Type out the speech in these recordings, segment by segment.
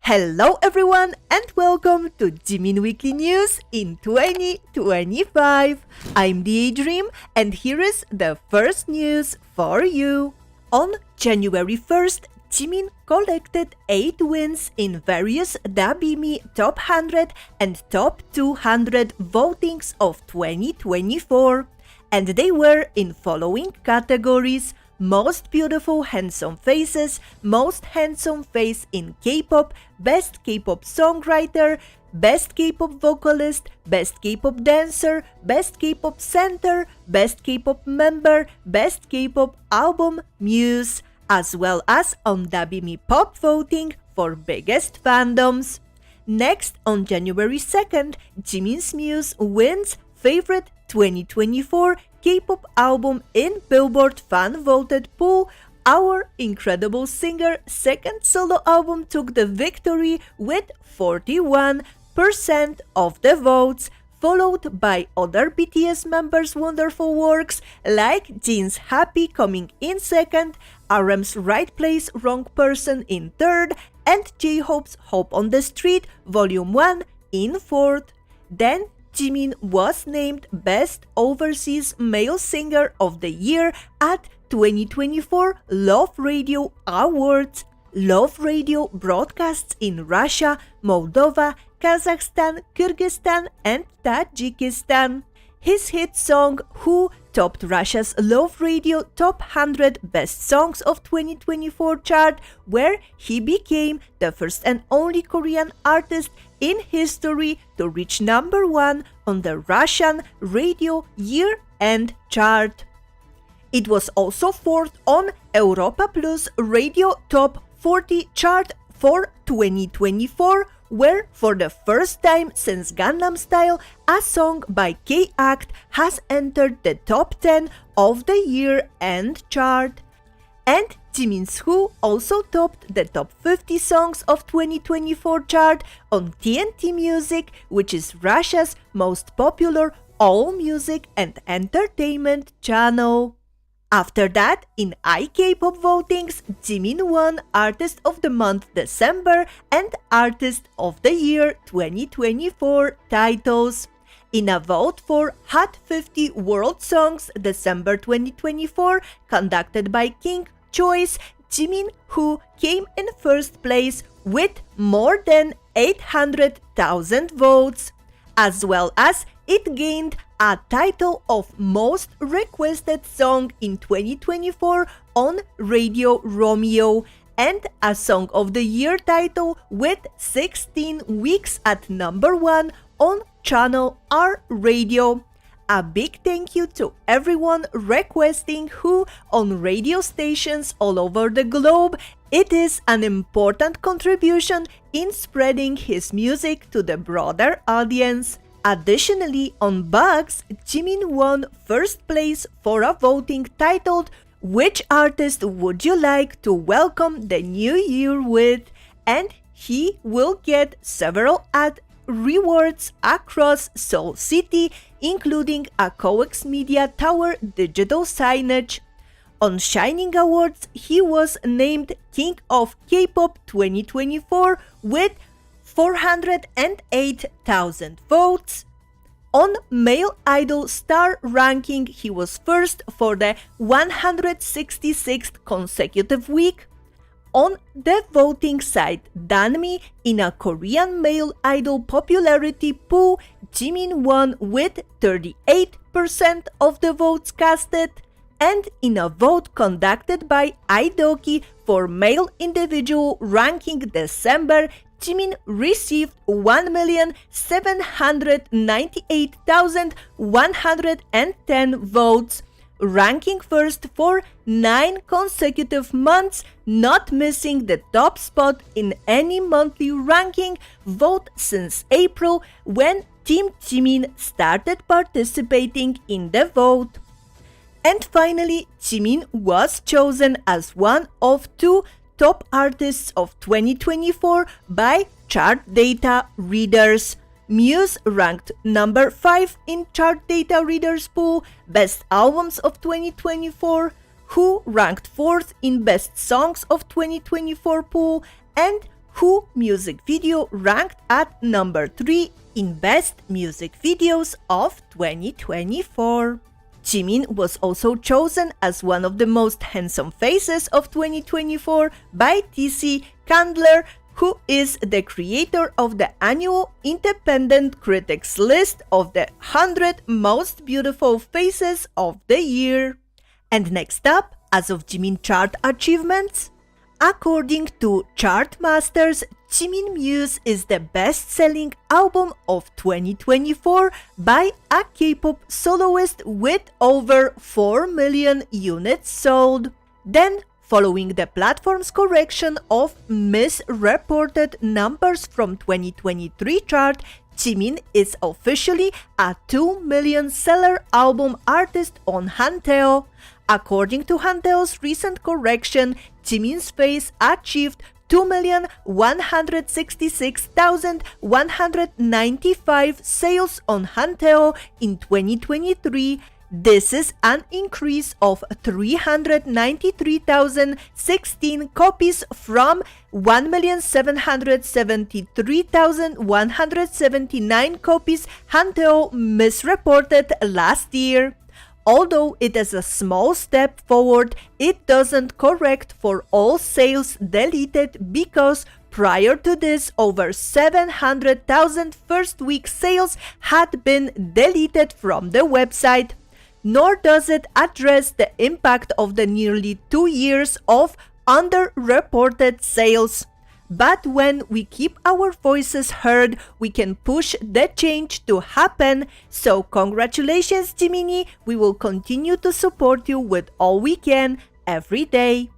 Hello everyone and welcome to JIMIN Weekly News in 2025. I'm Dream and here is the first news for you. On January 1st, Jimin collected 8 wins in various ARMY Top 100 and Top 200 votings of 2024. And they were in following categories: Most Beautiful Handsome Faces, Most Handsome Face in K-Pop, Best K-Pop Songwriter, Best K-Pop Vocalist, Best K-Pop Dancer, Best K-Pop Center, Best K-Pop Member, Best K-Pop Album, Muse, as well as on ARMY Pop voting for Biggest Fandoms. Next, on January 2nd, Jimin's Muse wins Favorite 2024 K-pop album in Billboard fan-voted poll. Our Incredible Singer second solo album took the victory with 41% of the votes, followed by other BTS members' wonderful works like Jin's Happy coming in second, RM's Right Place Wrong Person in third, and J-Hope's Hope on the Street Volume 1 in fourth. Then Jimin was named Best Overseas Male Singer of the Year at 2024 Love Radio Awards. Love Radio broadcasts in Russia, Moldova, Kazakhstan, Kyrgyzstan, and Tajikistan. His hit song Who topped Russia's Love Radio Top 100 Best Songs of 2024 chart, where he became the first and only Korean artist in history to reach number 1 on the Russian radio year-end chart. It was also fourth on Europa Plus Radio Top 40 chart for 2024, where for the first time since Gangnam Style, a song by K-Act has entered the top 10 of the year-end chart. And Jimin's Who also topped the top 50 songs of 2024 chart on TNT Music, which is Russia's most popular all-music and entertainment channel. After that, in iK-pop votings, Jimin won Artist of the Month December and Artist of the Year 2024 titles. In a vote for Hot 50 World Songs December 2024 conducted by King Choice, Jimin Who came in first place with more than 800,000 votes, as well as it gained a title of Most Requested Song in 2024 on Radio Romeo and a Song of the Year title with 16 weeks at number 1 on Channel R Radio. A big thank you to everyone requesting Who on radio stations all over the globe. It is an important contribution in spreading his music to the broader audience. Additionally, on Bugs, Jimin won first place for a voting titled Which Artist Would You Like to Welcome the New Year With? And he will get several ad rewards across Seoul City, including a Coex Media Tower digital signage. On Shining Awards, he was named King of K-Pop 2024 with 408,000 votes. On Male Idol Star Ranking, he was first for the 166th consecutive week. On the voting site Danmi, in a Korean Male Idol popularity poll, Jimin won with 38% of the votes casted. And in a vote conducted by Idoki for Male Individual Ranking December, Jimin received 1,798,110 votes, ranking first for 9 consecutive months, not missing the top spot in any monthly ranking vote since April, when Team Jimin started participating in the vote. And finally, Jimin was chosen as one of 2 top artists of 2024 by chart data readers. Muse ranked number 5 in chart data readers poll Best Albums of 2024, Who ranked 4th in Best Songs of 2024 poll, and Who music video ranked at number 3 in Best Music Videos of 2024. Jimin was also chosen as one of the most handsome faces of 2024 by TC Candler, who is the creator of the annual independent critics list of the 100 most beautiful faces of the year. And next up, as of Jimin chart achievements, according to Chartmasters, Jimin Muse is the best-selling album of 2024 by a K-pop soloist with over 4 million units sold. Then, following the platform's correction of misreported numbers from 2023 chart, Jimin is officially a 2 million seller album artist on Hanteo. According to Hanteo's recent correction, Jimin's face achieved 2,166,195 sales on Hanteo in 2023. This is an increase of 393,016 copies from 1,773,179 copies Hanteo misreported last year. Although it is a small step forward, it doesn't correct for all sales deleted because prior to this, over 700,000 first-week sales had been deleted from the website. Nor does it address the impact of the nearly 2 years of underreported sales. But when we keep our voices heard, we can push the change to happen. So congratulations, Jiminie. We will continue to support you with all we can every day.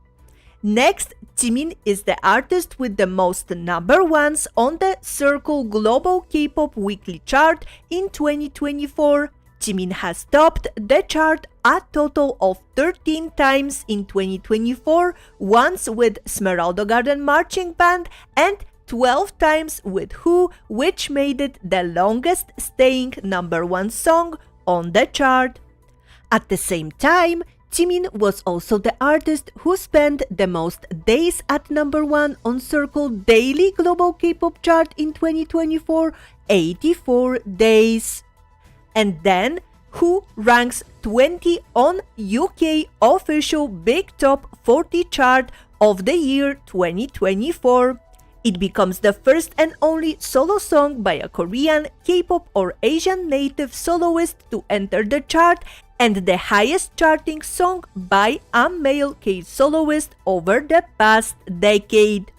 Next, Jimin is the artist with the most number ones on the Circle Global K-pop Weekly chart in 2024. Jimin has topped the chart a total of 13 times in 2024, once with Smeraldo Garden Marching Band and 12 times with Who, which made it the longest staying number one song on the chart. At the same time, Jimin was also the artist who spent the most days at number one on Circle Daily Global K-pop chart in 2024, 84 days. And then, Who ranks 20 on UK official Big Top 40 chart of the year 2024. It becomes the first and only solo song by a Korean, K-pop or Asian native soloist to enter the chart and the highest charting song by a male K-soloist over the past decade.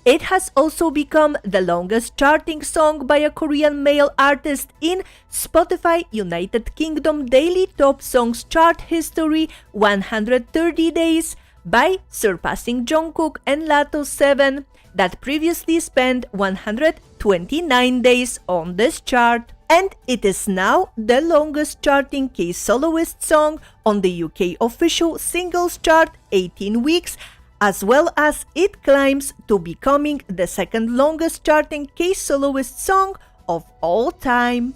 It has also become the longest charting song by a Korean male artist in Spotify United Kingdom Daily Top Songs chart history, 130 days, by surpassing Jungkook and Lato 7 that previously spent 129 days on this chart. And it is now the longest charting K-soloist song on the UK official singles chart, 18 weeks, as well as it climbs to becoming the second longest charting K-soloist song of all time.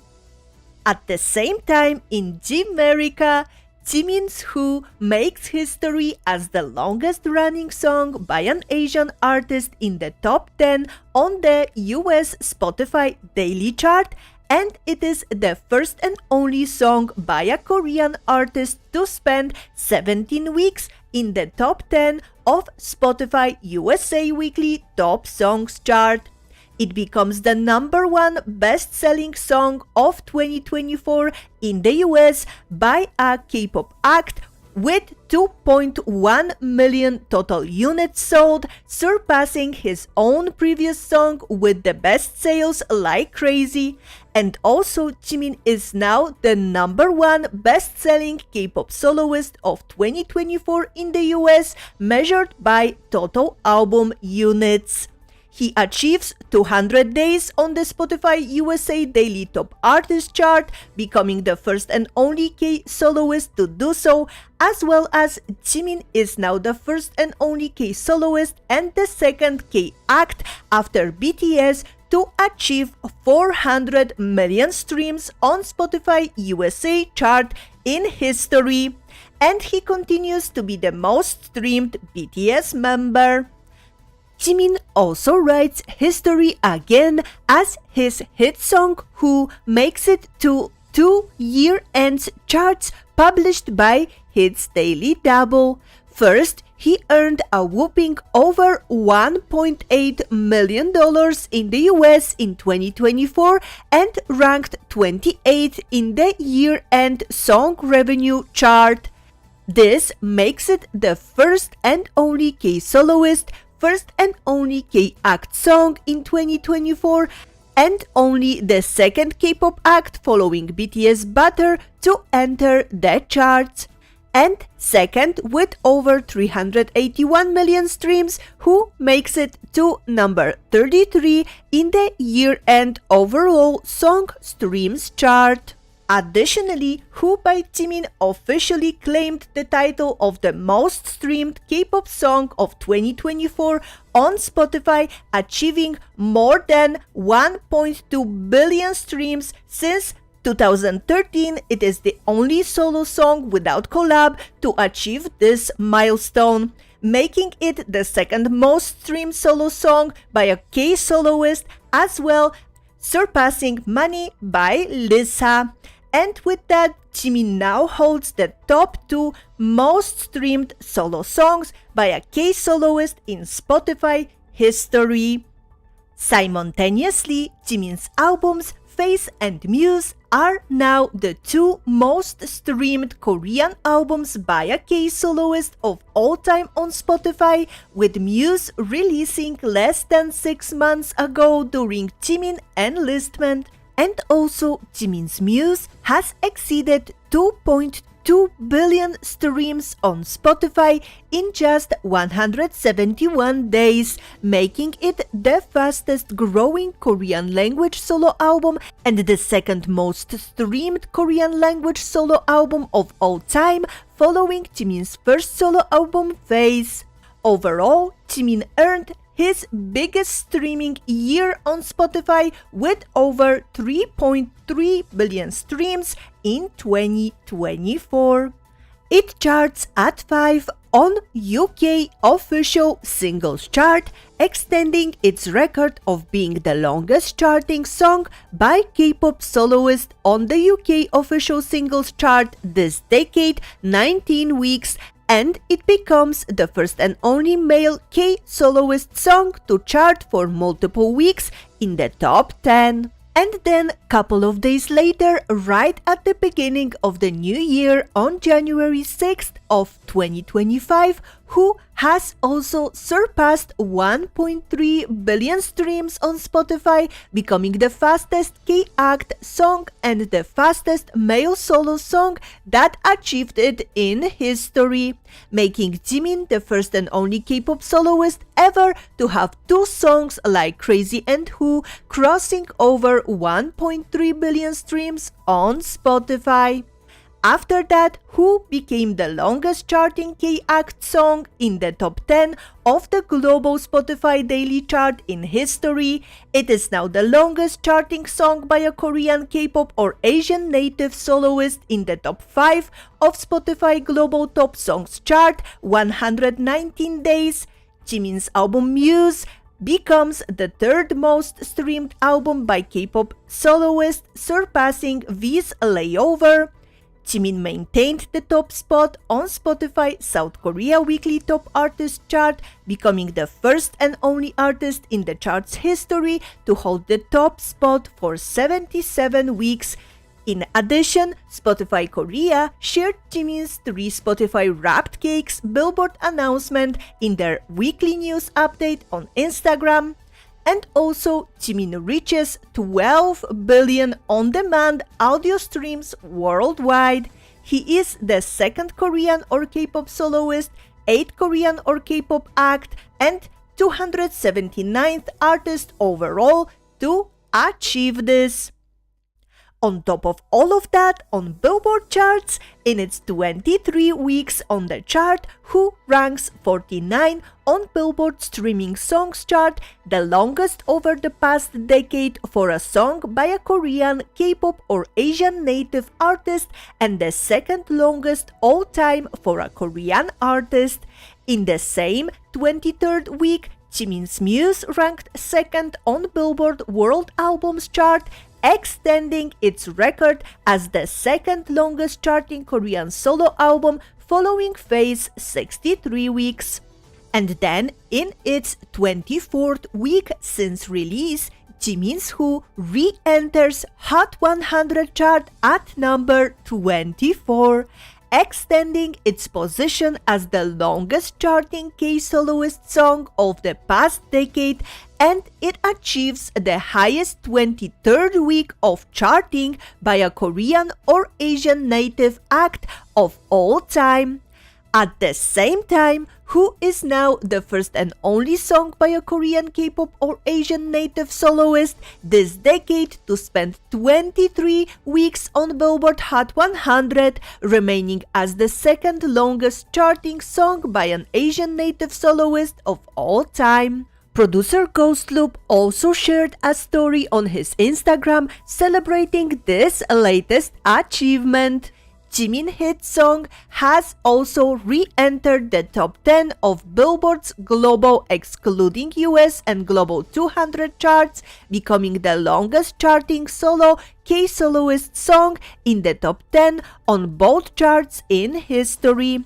At the same time, in Jimerica, Jimin's Who makes history as the longest running song by an Asian artist in the top 10 on the US Spotify Daily chart, and it is the first and only song by a Korean artist to spend 17 weeks in the top 10 of Spotify USA Weekly Top Songs chart. It becomes the number one best-selling song of 2024 in the US by a K-pop act with 2.1 million total units sold, surpassing his own previous song with the best sales like crazy. And also, Jimin is now the number one best-selling K-pop soloist of 2024 in the US, measured by total album units. He achieves 200 days on the Spotify USA Daily Top Artist chart, becoming the first and only K-soloist to do so, as well as Jimin is now the first and only K-soloist and the second K-act after BTS to achieve 400 million streams on Spotify USA chart in history. And he continues to be the most streamed BTS member. Jimin also writes history again as his hit song Who makes it to 2 year-end charts published by Hits Daily Double. First, he earned a whopping over $1.8 million in the US in 2024 and ranked 28th in the year-end song revenue chart. This makes it the first and only K-soloist, first and only K-act song in 2024, and only the second K-pop act following BTS Butter to enter the charts. And second, with over 381 million streams, Who makes it to number 33 in the year-end overall song streams chart. Additionally, Who by Jimin officially claimed the title of the most streamed K-pop song of 2024 on Spotify, achieving more than 1.2 billion streams since 2013. It is the only solo song without collab to achieve this milestone, making it the second most streamed solo song by a K-soloist, as well surpassing Money by Lisa. And with that, Jimin now holds the top 2 most streamed solo songs by a K-soloist in Spotify history. Simultaneously, Jimin's albums Face and Muse are now the 2 most streamed Korean albums by a K-soloist of all time on Spotify, with Muse releasing less than 6 months ago during Jimin enlistment. And also, Jimin's Muse has exceeded 2.2 billion streams on Spotify in just 171 days, making it the fastest growing Korean language solo album and the second most streamed Korean language solo album of all time, following Jimin's first solo album Face. Overall, Jimin earned his biggest streaming year on Spotify with over 3.3 billion streams in 2024. It charts at 5 on UK official singles chart, extending its record of being the longest charting song by K-pop soloist on the UK official singles chart this decade, 19 weeks, and it becomes the first and only male K-soloist song to chart for multiple weeks in the top 10. And then, couple of days later, right at the beginning of the new year, on January 6th of 2025, Who has also surpassed 1.3 billion streams on Spotify, becoming the fastest K-act song and the fastest male solo song that achieved it in history, making Jimin the first and only K-pop soloist ever to have 2 songs like Crazy and Who crossing over 1.3 billion streams on Spotify. After that, Who became the longest charting K-act song in the top 10 of the global Spotify daily chart in history. It is now the longest charting song by a Korean K-pop or Asian native soloist in the top 5 of Spotify global top songs chart, 119 days. Jimin's album Muse becomes the 3rd most streamed album by K-pop soloist, surpassing V's Layover. Jimin maintained the top spot on Spotify South Korea Weekly Top Artist chart, becoming the first and only artist in the chart's history to hold the top spot for 77 weeks. In addition, Spotify Korea shared Jimin's 3 Spotify Wrapped Cakes Billboard announcement in their weekly news update on Instagram. And also, Jimin reaches 12 billion on-demand audio streams worldwide. He is the 2nd Korean or K-pop soloist, 8th Korean or K-pop act, and 279th artist overall to achieve this. On top of all of that, on Billboard charts, in its 23 weeks on the chart, Who ranks 49 on Billboard Streaming Songs chart, the longest over the past decade for a song by a Korean, K-pop or Asian native artist, and the 2nd longest all-time for a Korean artist. In the same 23rd week, Jimin's Muse ranked second on Billboard World Albums chart, extending its record as the second longest charting Korean solo album following Faye's 63 weeks. And then, in its 24th week since release, Jimin's Who re-enters Hot 100 chart at number 24, extending its position as the longest charting K-soloist song of the past decade, and it achieves the highest 23rd week of charting by a Korean or Asian native act of all time. At the same time, Who is now the first and only song by a Korean K-pop or Asian native soloist this decade to spend 23 weeks on Billboard Hot 100, remaining as the second longest charting song by an Asian native soloist of all time. Producer Ghostloop also shared a story on his Instagram celebrating this latest achievement. Jimin hit song has also re-entered the top 10 of Billboard's global excluding US and Global 200 charts, becoming the longest charting solo K-soloist song in the top 10 on both charts in history.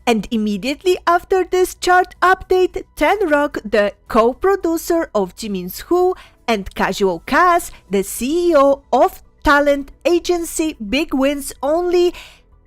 And immediately after this chart update, Ten Rock, the co-producer of Jimin's Who, and Casual Cass, the CEO of talent agency Big Wins Only,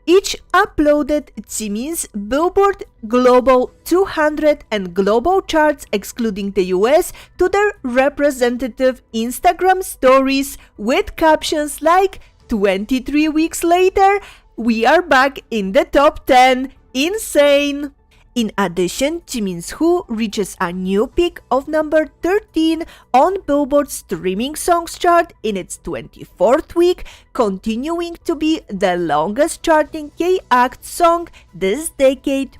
each uploaded Jimin's Billboard Global 200 and Global charts excluding the US to their representative Instagram stories with captions like 23 weeks later, we are back in the top 10. Insane! In addition, Jimin's Who reaches a new peak of number 13 on Billboard's streaming songs chart in its 24th week, continuing to be the longest charting K-act song this decade.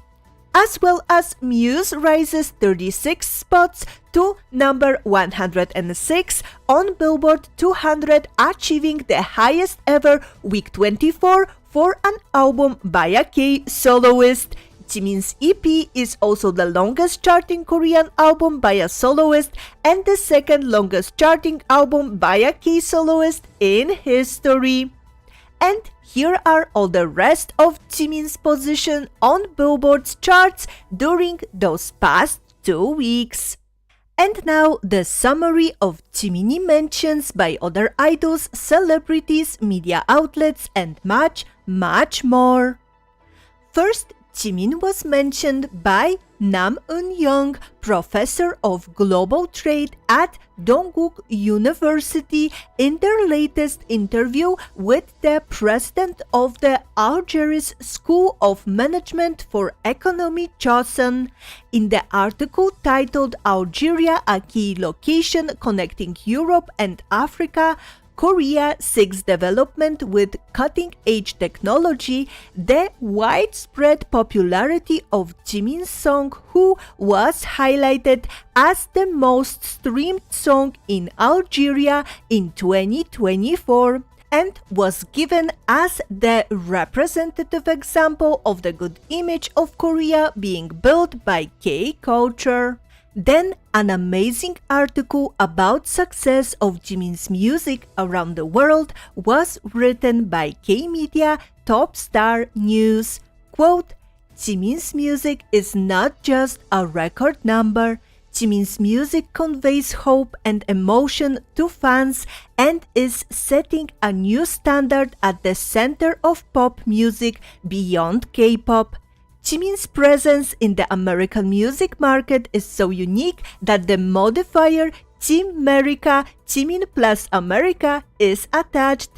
As well as Muse rises 36 spots to number 106 on Billboard 200, achieving the highest ever week 24 for an album by a K-soloist. Jimin's EP is also the longest charting Korean album by a soloist and the second longest charting album by a K-soloist in history. And here are all the rest of Jimin's position on Billboard's charts during those past 2 weeks. And now the summary of Jiminie mentions by other idols, celebrities, media outlets, and much more. First, Jimin was mentioned by Nam Eun-young, professor of global trade at Dongguk University, in their latest interview with the president of the Algiers School of Management for Economy, Chosun. In the article titled Algeria, a key location connecting Europe and Africa, Korea seeks development with cutting-edge technology, the widespread popularity of Jimin's song Who was highlighted as the most streamed song in Algeria in 2024 and was given as the representative example of the good image of Korea being built by K-culture. Then, an amazing article about success of Jimin's music around the world was written by K-Media Top Star News. Quote, Jimin's music is not just a record number. Jimin's music conveys hope and emotion to fans and is setting a new standard at the center of pop music beyond K-pop. Jimin's presence in the American music market is so unique that the modifier Jimerica, Jimin plus America, is attached.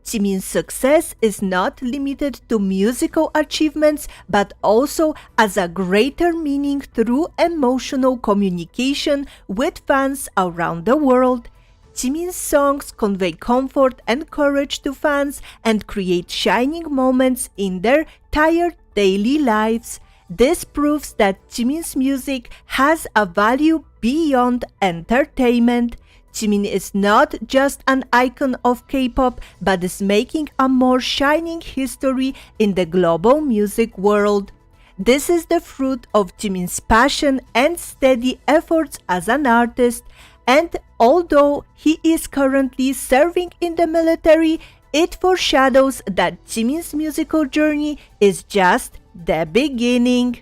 Jimin's success is not limited to musical achievements, but also has a greater meaning through emotional communication with fans around the world. Jimin's songs convey comfort and courage to fans and create shining moments in their tired daily lives. This proves that Jimin's music has a value beyond entertainment. Jimin is not just an icon of K-pop, but is making a more shining history in the global music world. This is the fruit of Jimin's passion and steady efforts as an artist, and although he is currently serving in the military, it foreshadows that Jimin's musical journey is just the beginning.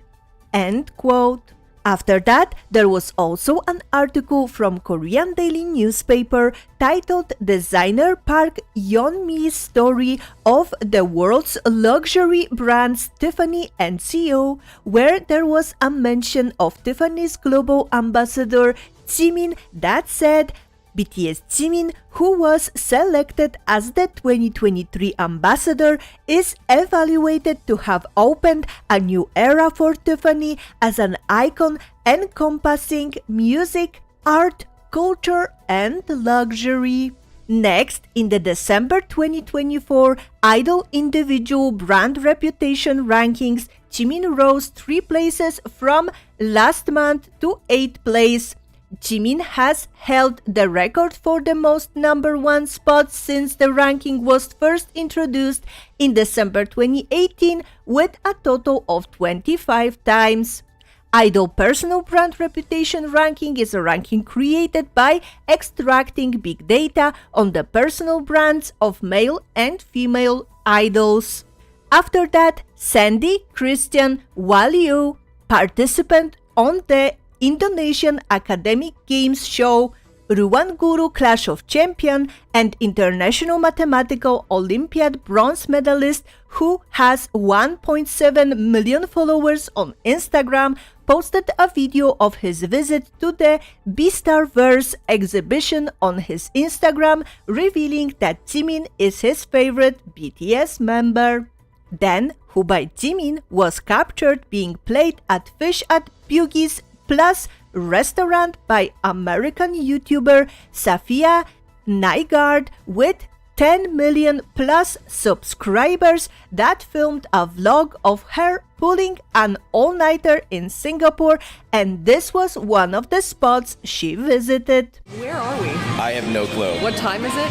End quote. After that, there was also an article from Korean daily newspaper titled Designer Park Yeonmi's story of the world's luxury brands Tiffany and CEO, where there was a mention of Tiffany's global ambassador Jimin that said, BTS Jimin, who was selected as the 2023 ambassador, is evaluated to have opened a new era for Tiffany as an icon encompassing music, art, culture, and luxury. Next, in the December 2024 Idol Individual Brand Reputation Rankings, Jimin rose 3 places from last month to 8th place. Jimin has held the record for the most #1 spots since the ranking was first introduced in December 2018 with a total of 25 times. Idol Personal Brand Reputation Ranking is a ranking created by extracting big data on the personal brands of male and female idols. After that, Sandy Christian Waliu, participant on the Indonesian Academic Games show, Ruan Guru Clash of Champions, and International Mathematical Olympiad bronze medalist who has 1.7 million followers on Instagram, posted a video of his visit to the Beastarverse exhibition on his Instagram, revealing that Jimin is his favorite BTS member. Then, Who by Jimin was captured being played at Fish at Bugis Plus restaurant by American YouTuber Safia Nygaard with 10 million plus subscribers that filmed a vlog of her pulling an all-nighter in Singapore, and this was one of the spots she visited. Where are we? I have no clue. What time is it?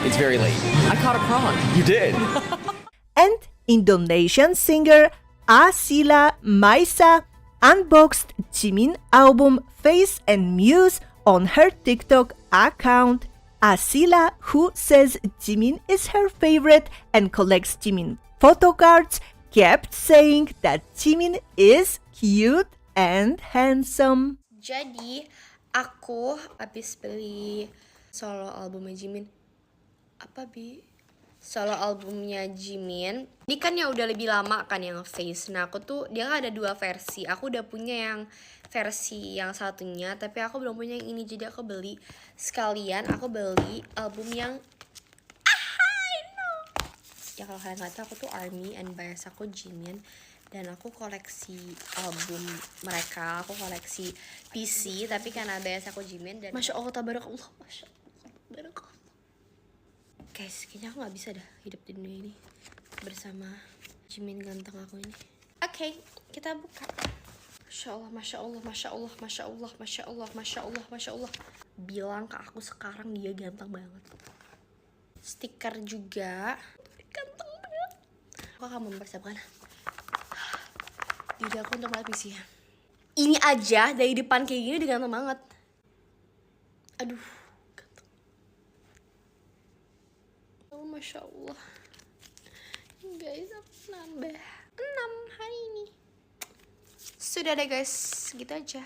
It's very late. I caught a prawn. You did. And Indonesian singer Asila Maisa unboxed Jimin album Face and Muse on her TikTok account. Asila, who says Jimin is her favorite and collects Jimin photo cards, kept saying that Jimin is cute and handsome. Jadi, aku habis beli solo albumnya Jimin. Apa bi? Solo albumnya Jimin. Ini kan yang udah lebih lama kan yang Face. Nah aku tuh, dia kan ada 2 versi. Aku udah punya yang versi yang satunya, tapi aku belum punya yang ini. Jadi aku beli sekalian, aku beli album yang ya kalau kalian nggak tahu, aku tuh ARMY and bias aku Jimin, dan aku koleksi album mereka, aku koleksi PC, tapi karena bias aku Jimin. Dan Masya Allah, tabarakallah, Masya Allah, tabarakallah. Guys, kayaknya aku nggak bisa dah hidup di dunia ini bersama Jimin ganteng aku ini. Oke, kita buka. Masya Allah, Masya Allah, Masya Allah, Masya Allah, Masya Allah, Masya Allah, Masya Allah. Bilang ke aku sekarang dia ganteng banget. Stiker juga. Ganteng banget. Aku akan mempersiapkan diri aku untuk melihat PC-nya. Ini aja dari depan kayak gini udah ganteng banget. Aduh, ganteng. Oh, Masya Allah. Guys, aku nambah 6 hari ini. Sudah deh guys, gitu aja.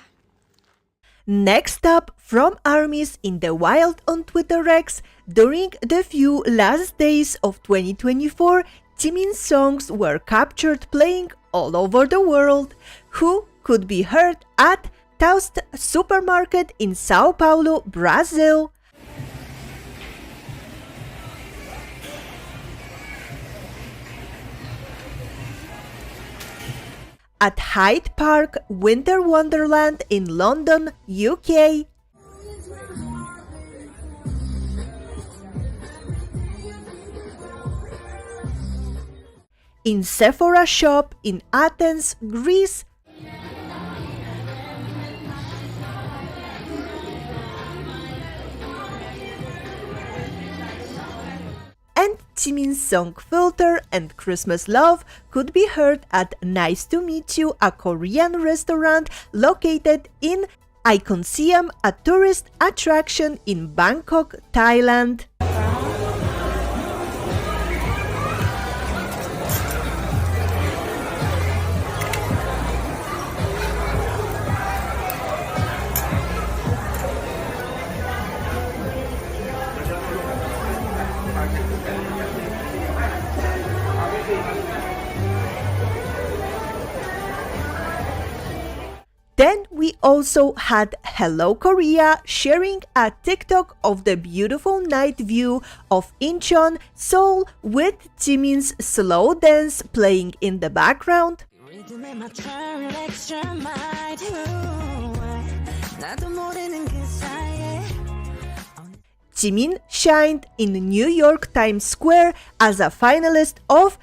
Next up, from ARMYs in the wild on Twitter X, during the few last days of 2024, Jimin's songs were captured playing all over the world. Who could be heard at Taust Supermarket in Sao Paulo, Brazil. At Hyde Park Winter Wonderland in London, UK. In Sephora shop in Athens, Greece. And Jimin's song Filter and Christmas Love could be heard at Nice to Meet You, a Korean restaurant located in Iconsiam, a tourist attraction in Bangkok, Thailand. Then we also had Hello Korea sharing a TikTok of the beautiful night view of Incheon, Seoul, with Jimin's slow dance playing in the background. Jimin shined in New York Times Square as a finalist of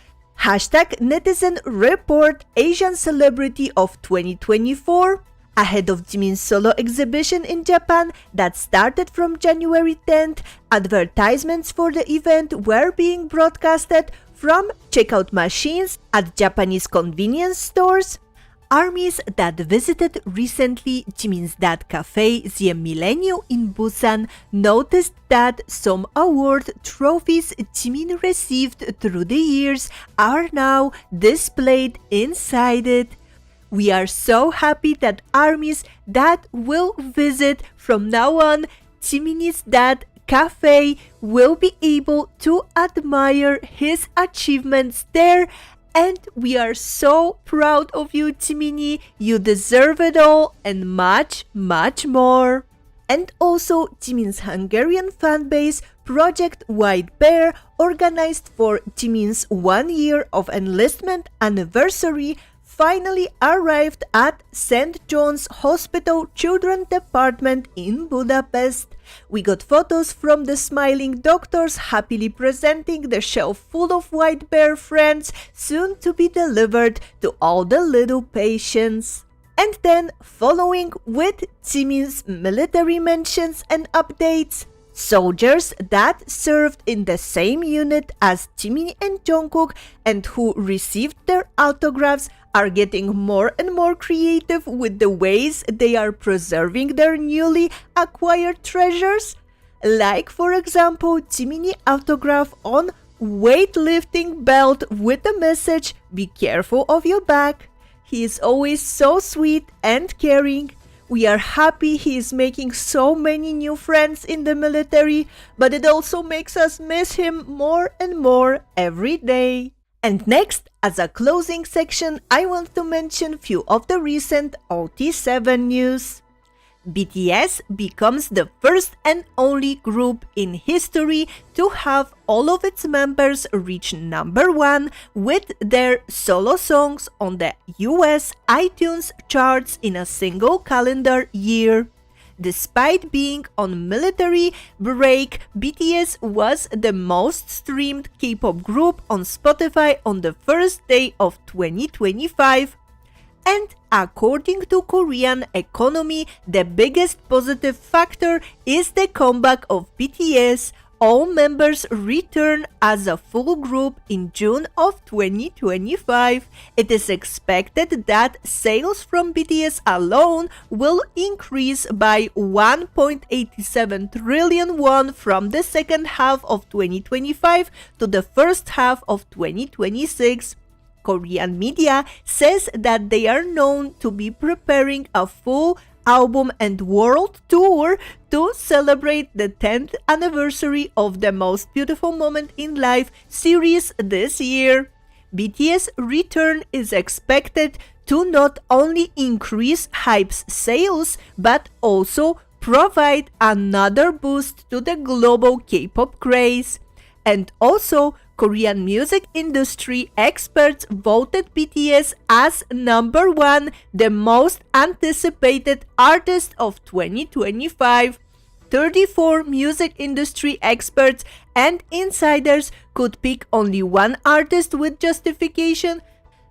#Netizen Report Asian Celebrity of 2024, ahead of Jimin's solo exhibition in Japan that started from January 10th. Advertisements for the event were being broadcasted from checkout machines at Japanese convenience stores. Armies that visited recently Jimin's dad cafe The Millennium in Busan noticed that some award trophies Jimin received through the years are now displayed inside it. We are so happy that armies that will visit from now on Jimin's dad cafe will be able to admire his achievements there. And we are so proud of you, Jiminie. You deserve it all and much, much more. And also, Jimin's Hungarian fanbase, Project White Bear, organized for Jimin's 1 year of enlistment anniversary, finally arrived at St. John's Hospital Children's Department in Budapest. We got photos from the smiling doctors happily presenting the shelf full of White Bear friends, soon to be delivered to all the little patients. And then, following with Jimin's military mentions and updates, soldiers that served in the same unit as Jimin and Jungkook and who received their autographs are getting more and more creative with the ways they are preserving their newly acquired treasures. Like, for example, Jiminie autograph on weightlifting belt with the message, "Be careful of your back." He is always so sweet and caring. We are happy he is making so many new friends in the military, but it also makes us miss him more and more every day. And next, as a closing section, I want to mention few of the recent OT7 news. BTS becomes the first and only group in history to have all of its members reach #1 with their solo songs on the US iTunes charts in a single calendar year. Despite being on military break, BTS was the most streamed K-pop group on Spotify on the first day of 2025. And according to Korean economy, the biggest positive factor is the comeback of BTS. All members return as a full group in June of 2025. It is expected that sales from BTS alone will increase by 1.87 trillion won from the second half of 2025 to the first half of 2026. Korean media says that they are known to be preparing a full album and world tour to celebrate the 10th anniversary of the Most Beautiful Moment in Life series this year. BTS return is expected to not only increase HYBE's sales but also provide another boost to the global K-pop craze. And also, Korean music industry experts voted BTS as #1, the most anticipated artist of 2025. 34 music industry experts and insiders could pick only one artist with justification.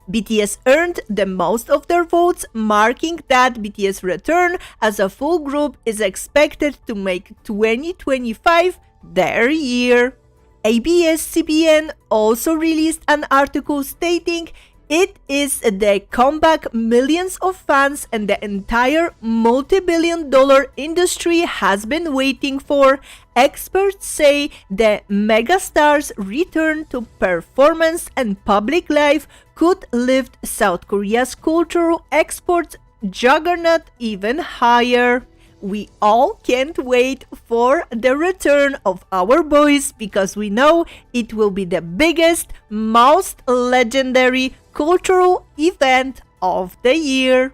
BTS earned the most of their votes, marking that BTS return as a full group is expected to make 2025 their year. ABS-CBN also released an article stating it is the comeback millions of fans and the entire multi-billion-dollar industry has been waiting for. Experts say the megastar's return to performance and public life could lift South Korea's cultural exports juggernaut even higher. We all can't wait for the return of our boys because we know it will be the biggest, most legendary cultural event of the year.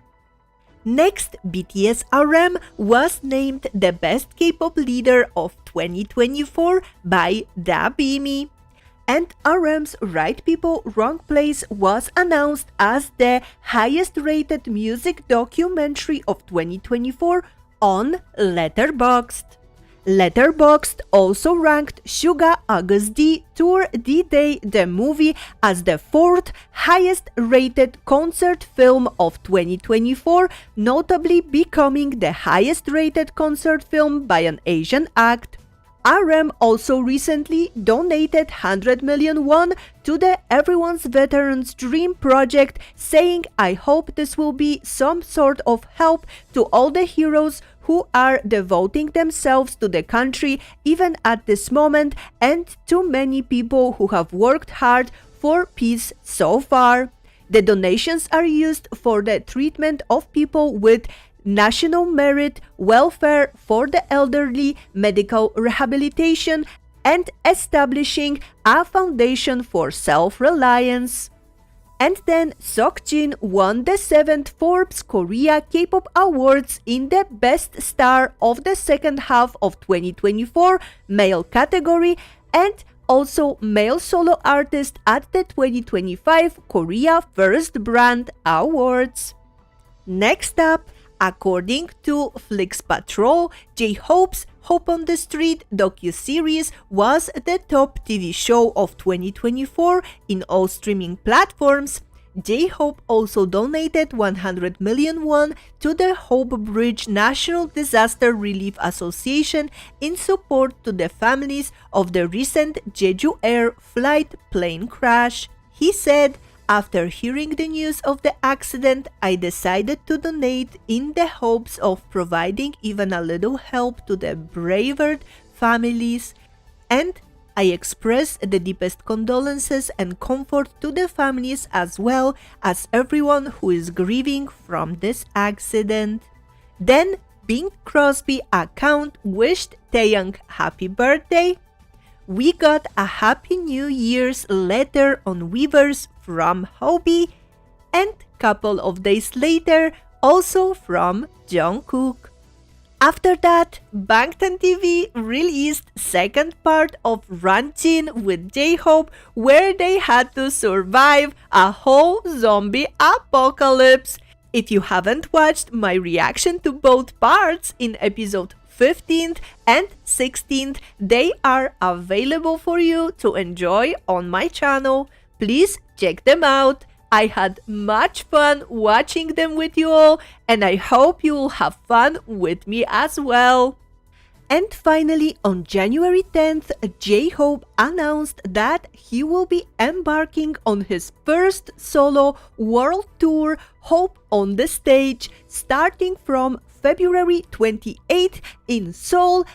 Next, BTS RM was named the best K-pop leader of 2024 by the BIMI. And RM's Right People Wrong Place was announced as the highest rated music documentary of 2024 on Letterboxd. Letterboxd also ranked Suga August D Tour D-Day the movie as the fourth highest rated concert film of 2024, notably becoming the highest rated concert film by an Asian act. RM also recently donated 100 million won to the Everyone's Veterans Dream project, saying, "I hope this will be some sort of help to all the heroes who are devoting themselves to the country even at this moment and to many people who have worked hard for peace so far." The donations are used for the treatment of people with national merit, welfare for the elderly, medical rehabilitation, and establishing a foundation for self-reliance. And then Seokjin won the 7th Forbes Korea K-pop Awards in the Best Star of the second half of 2024 male category and also Male Solo Artist at the 2025 Korea First Brand Awards. Next up, according to Flix Patrol, J-Hope's Hope on the Street docuseries was the top TV show of 2024 in all streaming platforms. J-Hope also donated 100 million won to the Hope Bridge National Disaster Relief Association in support to the families of the recent Jeju Air flight plane crash. He said, "After hearing the news of the accident, I decided to donate in the hopes of providing even a little help to the bereaved families, and I express the deepest condolences and comfort to the families as well as everyone who is grieving from this accident." Then, Bing Crosby account wished Taeyang happy birthday. We got a Happy New Year's letter on Weverse from Hobie, and couple of days later also from Jungkook. After that, Bangtan TV released second part of Ranchin with J-Hope, where they had to survive a whole zombie apocalypse. If you haven't watched my reaction to both parts in episode 15th and 16th, they are available for you to enjoy on my channel. Please check them out. I had much fun watching them with you all, and I hope you will have fun with me as well. And finally, on January 10th, J-Hope announced that he will be embarking on his first solo world tour, Hope on the Stage, starting from February 28th in Seoul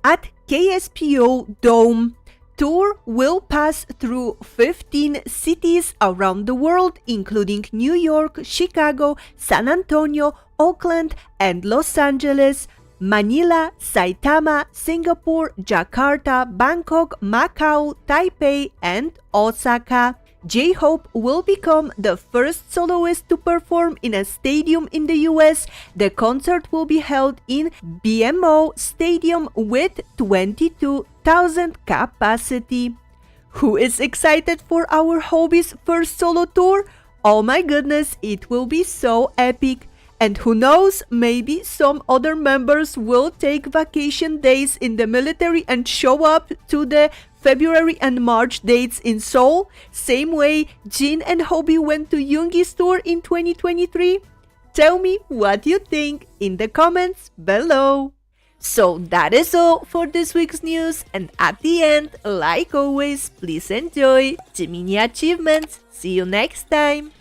at KSPO Dome. Tour will pass through 15 cities around the world, including New York, Chicago, San Antonio, Oakland, and Los Angeles, Manila, Saitama, Singapore, Jakarta, Bangkok, Macau, Taipei, and Osaka. J-Hope will become the first soloist to perform in a stadium in the US. The concert will be held in BMO Stadium with 22,000 capacity. Who is excited for our Hobie's first solo tour? Oh my goodness, it will be so epic. And who knows, maybe some other members will take vacation days in the military and show up to the February and March dates in Seoul, same way Jin and Hobie went to Yoongi's tour in 2023? Tell me what you think in the comments below. So that is all for this week's news, and at the end, like always, please enjoy Jiminie achievements. See you next time!